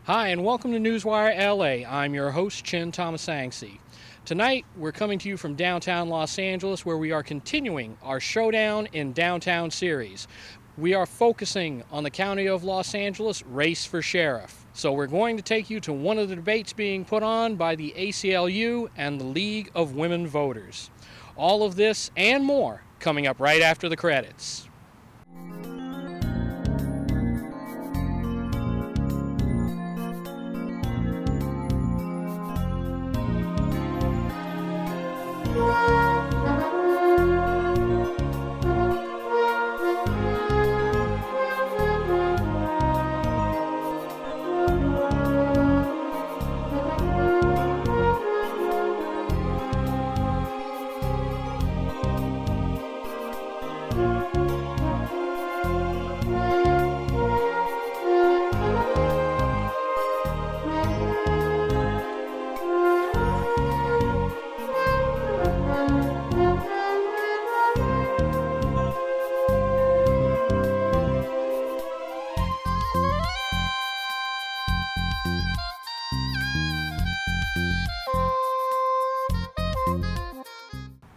Hi, and welcome to Newswire LA. I'm your host, Chin Thomasangsi. Tonight, we're coming to you from downtown Los Angeles, where we are continuing our Showdown in Downtown series. We are focusing on the County of Los Angeles race for sheriff. So we're going to take you to one of the debates being put on by the ACLU and the League of Women Voters. All of this and more coming up right after the credits.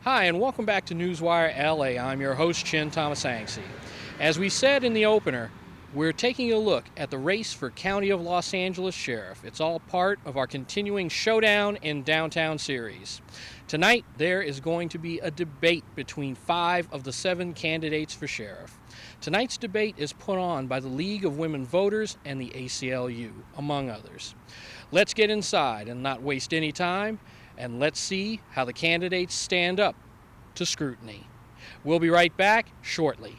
Hi, and welcome back to Newswire LA. I'm your host, Chin Thomasangsi. As we said in the opener, we're taking a look at the race for County of Los Angeles Sheriff. It's all part of our continuing Showdown in Downtown series. Tonight, there is going to be a debate between 5 of the 7 candidates for sheriff. Tonight's debate is put on by the League of Women Voters and the ACLU, among others. Let's get inside and not waste any time, and let's see how the candidates stand up to scrutiny. We'll be right back shortly.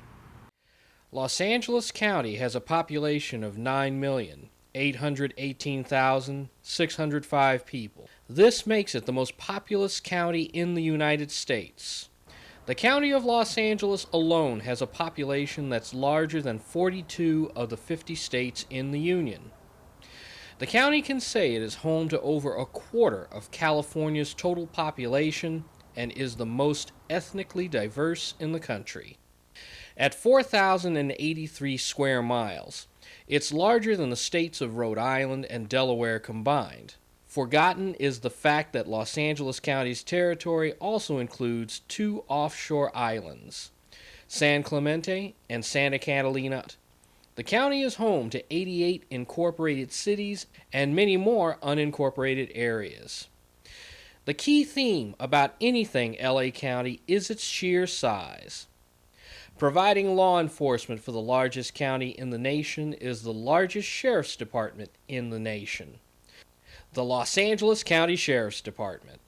Los Angeles County has a population of 9,818,605 people. This makes it the most populous county in the United States. The County of Los Angeles alone has a population that's larger than 42 of the 50 states in the Union. The county can say it is home to over a quarter of California's total population and is the most ethnically diverse in the country. At 4,083 square miles, it's larger than the states of Rhode Island and Delaware combined. Forgotten is the fact that Los Angeles County's territory also includes 2 offshore islands, San Clemente and Santa Catalina. The county is home to 88 incorporated cities and many more unincorporated areas. The key theme about anything LA County is its sheer size. Providing law enforcement for the largest county in the nation is the largest sheriff's department in the nation, the Los Angeles County Sheriff's Department.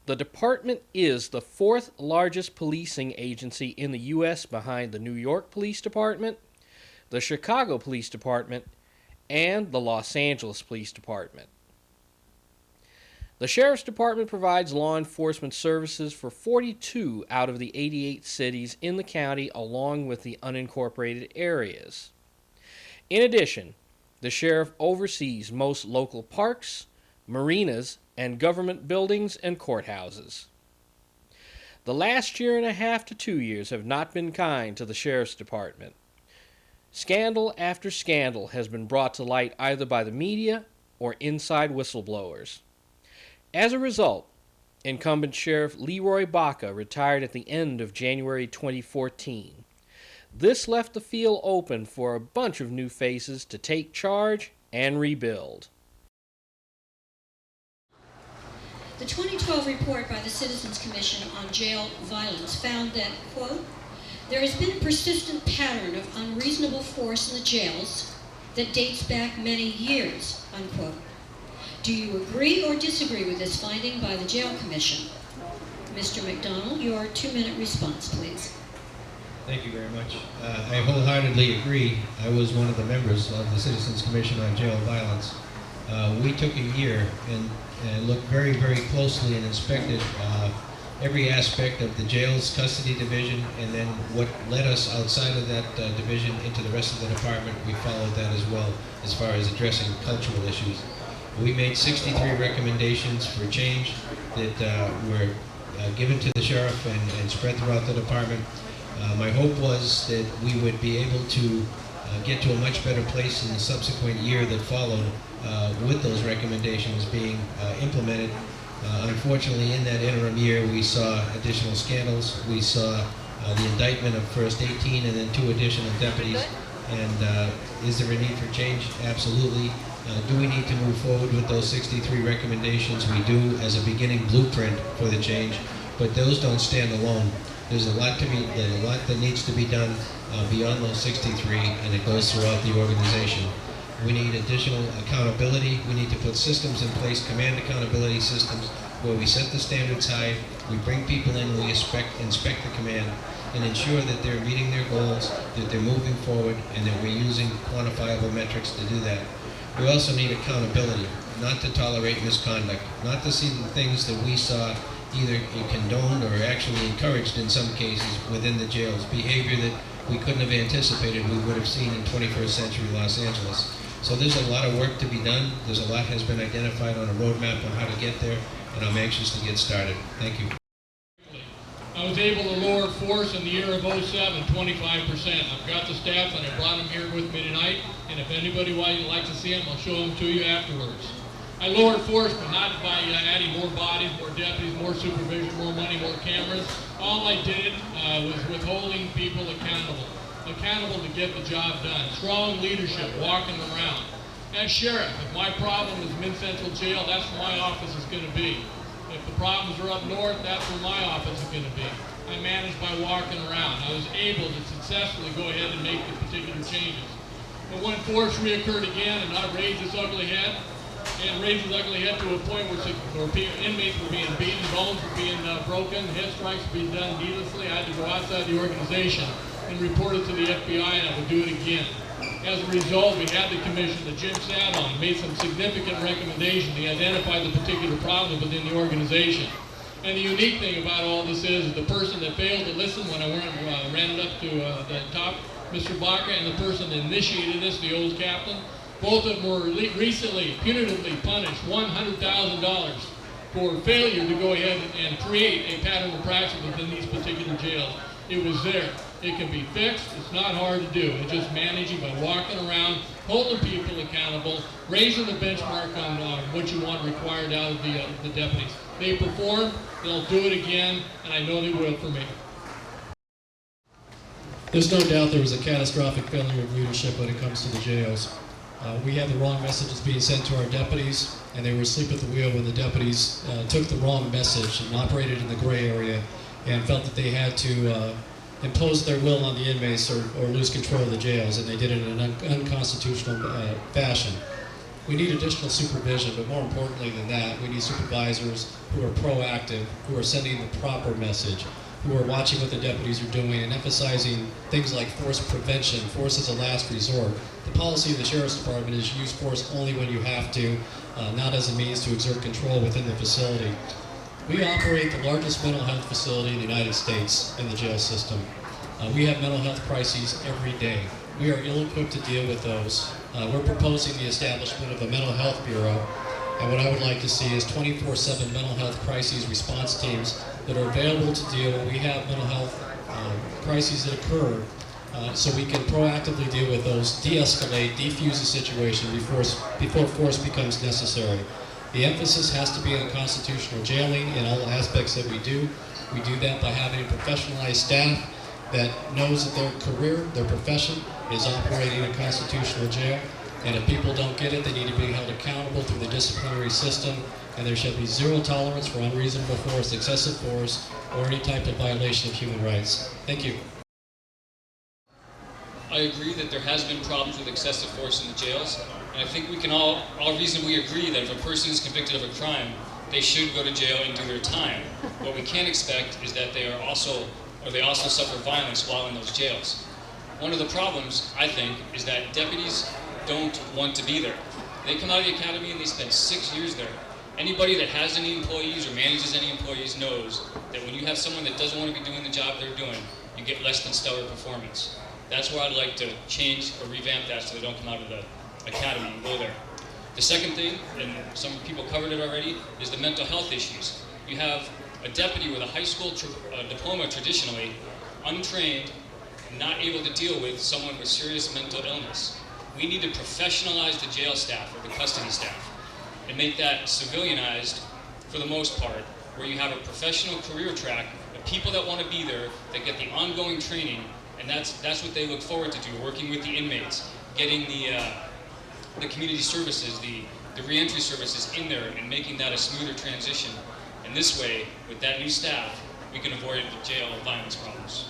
The department is the 4th largest policing agency in the U.S. behind the New York Police Department, the Chicago Police Department, and the Los Angeles Police Department. The Sheriff's Department provides law enforcement services for 42 out of the 88 cities in the county along with the unincorporated areas. In addition, the Sheriff oversees most local parks, marinas, and government buildings and courthouses. The last year and a half to 2 years have not been kind to the Sheriff's Department. Scandal after scandal has been brought to light either by the media or inside whistleblowers. As a result, incumbent Sheriff Leroy Baca retired at the end of January 2014. This left the field open for a bunch of new faces to take charge and rebuild. The 2012 report by the Citizens Commission on Jail Violence found that, quote, there has been a persistent pattern of unreasonable force in the jails that dates back many years, unquote. Do you agree or disagree with this finding by the Jail Commission? Mr. McDonald, your 2-minute response, please. Thank you very much. I wholeheartedly agree. I was one of the members of the Citizens Commission on Jail Violence. We took a year and looked very, very closely and inspected every aspect of the jail's custody division, and then what led us outside of that division into the rest of the department. We followed that as well as far as addressing cultural issues. We made 63 recommendations for change that were given to the sheriff and spread throughout the department. My hope was that we would be able to get to a much better place in the subsequent year that followed with those recommendations being implemented. Unfortunately, in that interim year, we saw additional scandals. We saw the indictment of first 18 and then 2 additional deputies. And is there a need for change? Absolutely. Do we need to move forward with those 63 recommendations? We do, as a beginning blueprint for the change, but those don't stand alone. There's a lot that needs to be done beyond those 63, and it goes throughout the organization. We need additional accountability. We need to put systems in place, command accountability systems, where we set the standards high, we bring people in, we inspect the command, and ensure that they're meeting their goals, that they're moving forward, and that we're using quantifiable metrics to do that. We also need accountability, not to tolerate misconduct, not to see the things that we saw either condoned or actually encouraged in some cases within the jails, behavior that we couldn't have anticipated we would have seen in 21st century Los Angeles. So there's a lot of work to be done. There's a lot has been identified on a roadmap on how to get there, and I'm anxious to get started. Thank you. I was able to lower force in the year of 07, 25%. I've got the stats and I brought them here with me tonight, and if anybody would like to see them, I'll show them to you afterwards. I lowered force, but not by adding more bodies, more deputies, more supervision, more money, more cameras. All I did was withholding people accountable to get the job done. Strong leadership, walking around. As sheriff, if my problem is Mid Central Jail, that's where my office is going to be. If the problems are up north, that's where my office is going to be. I managed by walking around. I was able to successfully go ahead and make the particular changes. But when force reoccurred again and I raised its ugly head, to a point where inmates were being beaten, bones were being broken, head strikes were being done needlessly, I had to go outside the organization and report it to the FBI, and I would do it again. As a result, we had the commission that Jim sat on, made some significant recommendations. He identified the particular problem within the organization. And the unique thing about all this is the person that failed to listen when I ran it up to the top, Mr. Baca, and the person that initiated this, the old captain, both of them were recently punitively punished $100,000 for failure to go ahead and create a pattern of practice within these particular jails. It was there. It can be fixed. It's not hard to do. It's just managing by walking around, holding people accountable, raising the benchmark on what you want required out of the deputies. They perform, they'll do it again, and I know they will for me. There's no doubt there was a catastrophic failure of leadership when it comes to the jails. We had the wrong messages being sent to our deputies, and they were asleep at the wheel when the deputies took the wrong message and operated in the gray area and felt that they had to impose their will on the inmates or lose control of the jails, and they did it in an unconstitutional fashion. We need additional supervision, but more importantly than that, we need supervisors who are proactive, who are sending the proper message, who are watching what the deputies are doing and emphasizing things like force prevention, force as a last resort. The policy of the Sheriff's Department is use force only when you have to, not as a means to exert control within the facility. We operate the largest mental health facility in the United States in the jail system. We have mental health crises every day. We are ill-equipped to deal with those. We're proposing the establishment of a mental health bureau, and what I would like to see is 24/7 mental health crises response teams that are available to deal when we have mental health crises that occur, so we can proactively deal with those, de-escalate, defuse the situation before force becomes necessary. The emphasis has to be on constitutional jailing in all aspects that we do. We do that by having a professionalized staff that knows that their career, their profession, is operating a constitutional jail. And if people don't get it, they need to be held accountable through the disciplinary system. And there shall be zero tolerance for unreasonable force, excessive force, or any type of violation of human rights. Thank you. I agree that there has been problems with excessive force in the jails, and I think we can all reasonably agree that if a person is convicted of a crime, they should go to jail and do their time. What we can't expect is that they also suffer violence while in those jails. One of the problems, I think, is that deputies don't want to be there. They come out of the academy and they spend 6 years there. Anybody that has any employees or manages any employees knows that when you have someone that doesn't want to be doing the job they're doing, you get less than stellar performance. That's where I'd like to change or revamp that so they don't come out of the academy and go there. The second thing, and some people covered it already, is the mental health issues. You have a deputy with a high school diploma traditionally, untrained, not able to deal with someone with serious mental illness. We need to professionalize the jail staff or the custody staff and make that civilianized for the most part, where you have a professional career track of people that want to be there, that get the ongoing training, and that's what they look forward to do, working with the inmates, getting the community services, the reentry services in there, and making that a smoother transition. And this way, with that new staff, we can avoid the jail violence problems.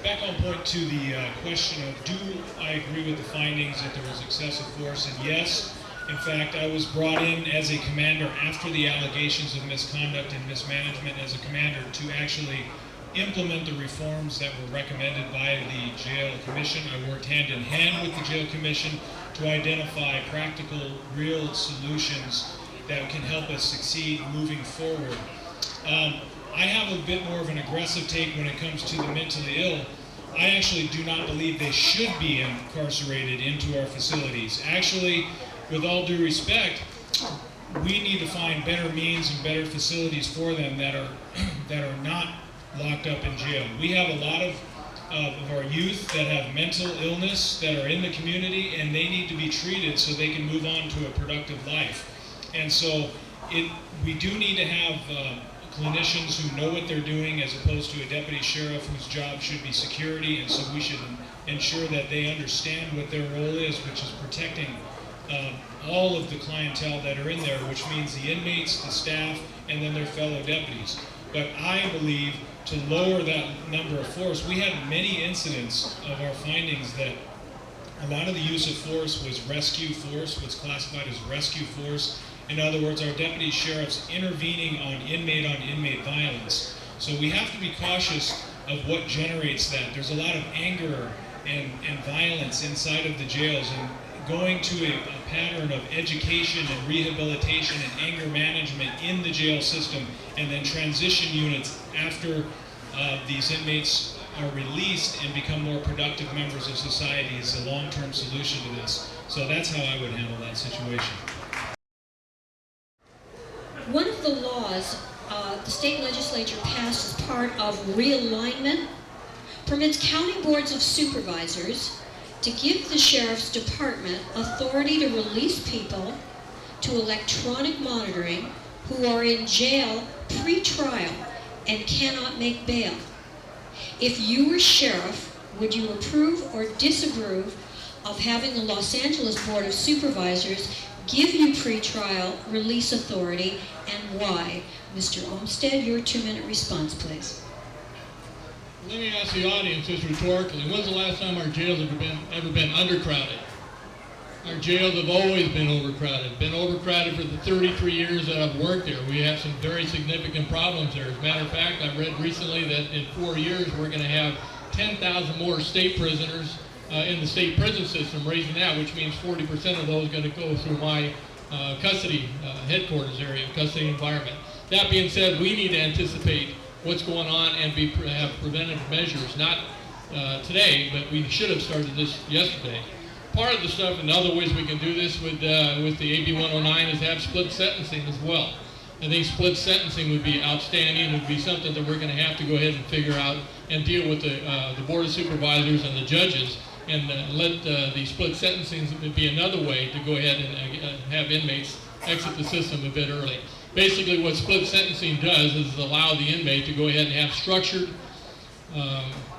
Back on point to the question of, do I agree with the findings that there was excessive force? And yes, in fact, I was brought in as a commander after the allegations of misconduct and mismanagement as a commander to actually implement the reforms that were recommended by the jail commission. I worked hand in hand with the jail commission to identify practical, real solutions that can help us succeed moving forward. I have a bit more of an aggressive take when it comes to the mentally ill. I actually do not believe they should be incarcerated into our facilities. Actually, with all due respect, we need to find better means and better facilities for them that are not locked up in jail. We have a lot of our youth that have mental illness that are in the community, and they need to be treated so they can move on to a productive life. And so we do need to have clinicians who know what they're doing, as opposed to a deputy sheriff whose job should be security, and so we should ensure that they understand what their role is, which is protecting all of the clientele that are in there, which means the inmates, the staff, and then their fellow deputies. But I believe to lower that number of force, we had many incidents of our findings that a lot of the use of force was rescue force, what's classified as rescue force. In other words, our deputy sheriffs intervening on inmate violence. So we have to be cautious of what generates that. There's a lot of anger and violence inside of the jails, and going to a pattern of education and rehabilitation and anger management in the jail system, and then transition units after these inmates are released and become more productive members of society is a long-term solution to this. So that's how I would handle that situation. One of the laws the state legislature passed as part of realignment permits county boards of supervisors to give the sheriff's department authority to release people to electronic monitoring who are in jail pre-trial and cannot make bail. If you were sheriff, would you approve or disapprove of having the Los Angeles Board of Supervisors give you pre-trial release authority, and why? Mr. Olmsted, your 2-minute response, please. Let me ask the audience this rhetorically. When's the last time our jails have ever been undercrowded? Our jails have always been overcrowded. Been overcrowded for the 33 years that I've worked there. We have some very significant problems there. As a matter of fact, I read recently that in 4 years we're going to have 10,000 more state prisoners in the state prison system, raising that, which means 40% of those are going to go through my custody headquarters area, custody environment. That being said, we need to anticipate what's going on and have preventive measures, not today, but we should have started this yesterday. Part of the stuff, and other ways we can do this with the AB 109, is have split sentencing as well. I think split sentencing would be outstanding. It would be something that we're going to have to go ahead and figure out and deal with the Board of Supervisors and the judges, and let the split sentencing be another way to go ahead and have inmates exit the system a bit early. Basically, what split sentencing does is allow the inmate to go ahead and have structured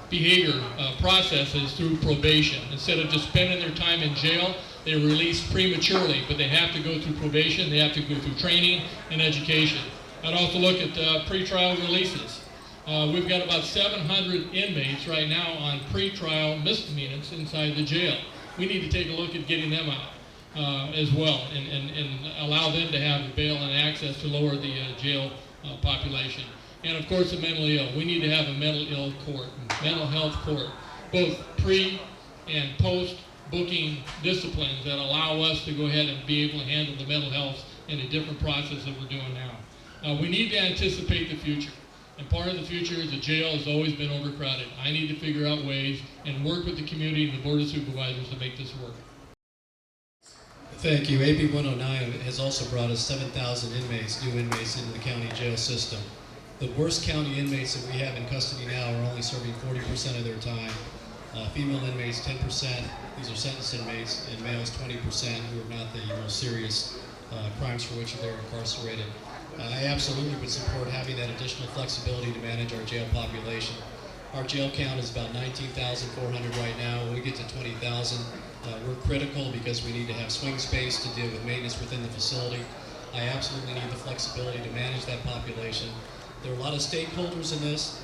behavior processes through probation. Instead of just spending their time in jail, they're released prematurely, but they have to go through probation, they have to go through training and education. I'd also look at pretrial releases. We've got about 700 inmates right now on pretrial misdemeanors inside the jail. We need to take a look at getting them out as well, and allow them to have bail and access to lower the jail population. And of course, the mentally ill. We need to have a mental ill court, mental health court, both pre and post booking disciplines that allow us to go ahead and be able to handle the mental health in a different process that we're doing now. We need to anticipate the future. And part of the future is the jail has always been overcrowded. I need to figure out ways and work with the community and the Board of Supervisors to make this work. Thank you. AB 109 has also brought us 7,000 inmates, new inmates into the county jail system. The worst county inmates that we have in custody now are only serving 40% of their time. Female inmates 10%, these are sentenced inmates, and males 20% who are not the most serious crimes for which they're incarcerated. I absolutely would support having that additional flexibility to manage our jail population. Our jail count is about 19,400 right now. When we get to 20,000, we're critical because we need to have swing space to deal with maintenance within the facility. I absolutely need the flexibility to manage that population. There are a lot of stakeholders in this.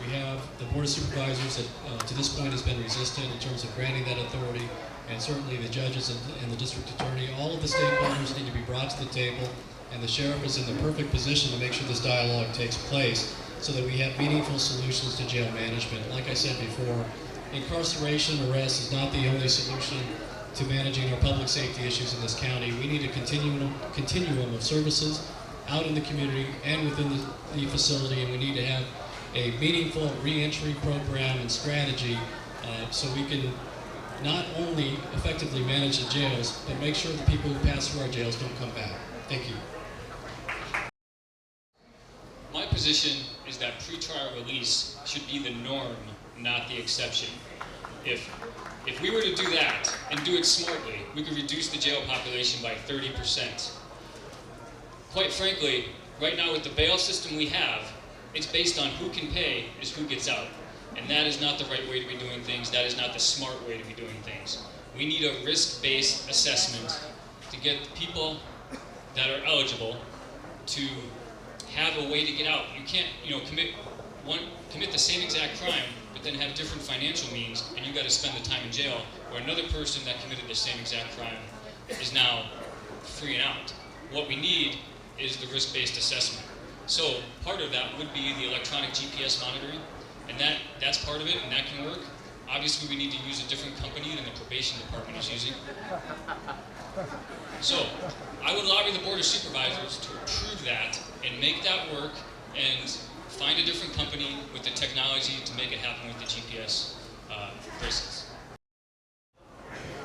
We have the Board of Supervisors that to this point has been resistant in terms of granting that authority, and certainly the judges and the district attorney. All of the stakeholders need to be brought to the table, and the sheriff is in the perfect position to make sure this dialogue takes place so that we have meaningful solutions to jail management. Like I said before, incarceration arrest is not the only solution to managing our public safety issues in this county. We need a continuum of services out in the community and within the facility, and we need to have a meaningful reentry program and strategy so we can not only effectively manage the jails, but make sure the people who pass through our jails don't come back. Thank you. My position is that pretrial release should be the norm, not the exception. If we were to do that and do it smartly, we could reduce the jail population by 30%. Quite frankly, right now with the bail system we have, it's based on who can pay is who gets out. And that is not the right way to be doing things. That is not the smart way to be doing things. We need a risk-based assessment to get people that are eligible to have a way to get out. You can't, commit the same exact crime, but then have different financial means, and you got to spend the time in jail, where another person that committed the same exact crime is now free and out. What we need is the risk-based assessment. So part of that would be the electronic GPS monitoring, and that's part of it, and that can work. Obviously, we need to use a different company than the probation department is using. So I would lobby the Board of Supervisors to approve that and make that work and find a different company with the technology to make it happen with the GPS bracelets.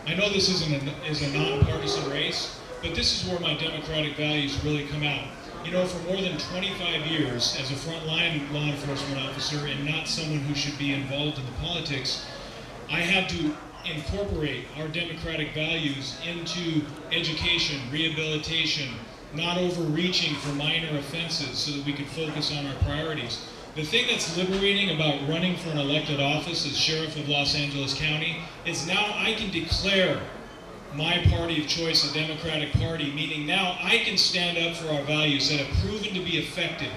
I know this is a nonpartisan race, but this is where my democratic values really come out. You know, for more than 25 years as a frontline law enforcement officer and not someone who should be involved in the politics, I had to incorporate our democratic values into education, rehabilitation, not overreaching for minor offenses so that we could focus on our priorities. The thing that's liberating about running for an elected office as Sheriff of Los Angeles County is now I can declare my party of choice a Democratic Party, meaning now I can stand up for our values that have proven to be effective.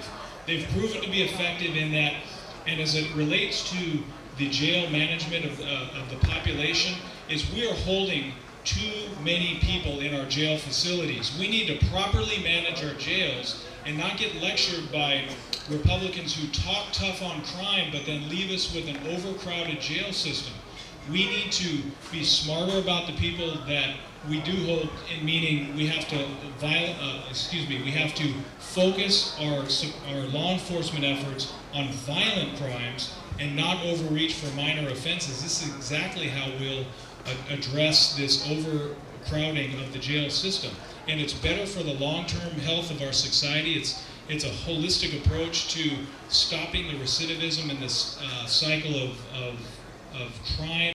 They've proven to be effective in that, and as it relates to the jail management of the population, is we are holding too many people in our jail facilities. We need to properly manage our jails and not get lectured by Republicans who talk tough on crime but then leave us with an overcrowded jail system. We need to be smarter about the people that we do hold, in meaning we have to we have to focus our law enforcement efforts on violent crimes and not overreach for minor offenses. This is exactly how we'll address this overcrowding of the jail system. And it's better for the long-term health of our society. It's a holistic approach to stopping the recidivism and this cycle of crime.